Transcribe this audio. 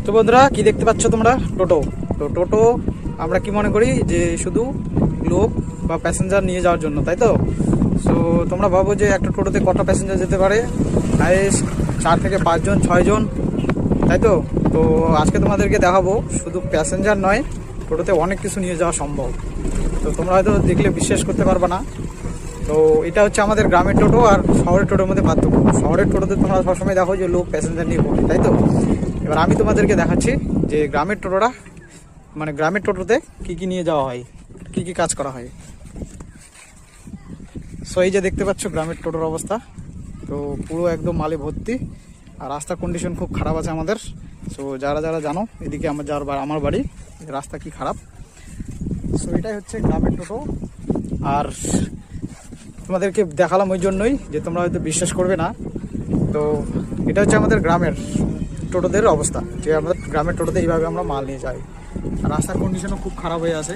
তো বন্ধুরা কি দেখতে পাচ্ছ তোমরা? টোটো। তো টোটো আমরা কি মনে করি যে শুধু লোক বা প্যাসেঞ্জার নিয়ে যাওয়ার জন্য, তাই তো? সো তোমরা ভাবো যে একটা টোটোতে কটা প্যাসেঞ্জার যেতে পারে? হাইয়েস্ট 4 থেকে 5 জন 6 জন, তাই তো? তো আজকে তোমাদেরকে দেখাবো শুধু প্যাসেঞ্জার নয়, টোটোতে অনেক কিছু নিয়ে যাওয়া সম্ভব। তো তোমরা হয়তো দেখলে বিশ্বাস করতে পারবে না। তো এটা হচ্ছে আমাদের গ্রামের টোটো আর শহরের টোটোর মধ্যে পার্থক্য। শহরের টোটোতে তোমরা সবসময় দেখো যে লোক প্যাসেঞ্জার নিয়ে পড়ে, তাই তো? এবার আমি তোমাদেরকে দেখাচ্ছি যে গ্রামের টোটোটা, মানে গ্রামের টোটোতে কী কী নিয়ে যাওয়া হয়, কী কী কাজ করা হয়। সো এই যে দেখতে পাচ্ছ গ্রামের টোটোর অবস্থা, তো পুরো একদম মালে ভর্তি। আর রাস্তার কন্ডিশন খুব খারাপ আছে আমাদের। সো যারা যারা জানো এদিকে আমার বাড়ি, রাস্তা কি খারাপ। সো এটাই হচ্ছে গ্রামের টোটো। আর তোমাদেরকে দেখালাম ওই জন্যই যে তোমরা হয়তো বিশ্বাস করবে না। তো এটা হচ্ছে আমাদের গ্রামের টোটোদের অবস্থা, যে আমাদের গ্রামের টোটোতে এইভাবে আমরা মাল নিয়ে যাই। আর রাস্তার কন্ডিশনও খুব খারাপ হয়ে আছে।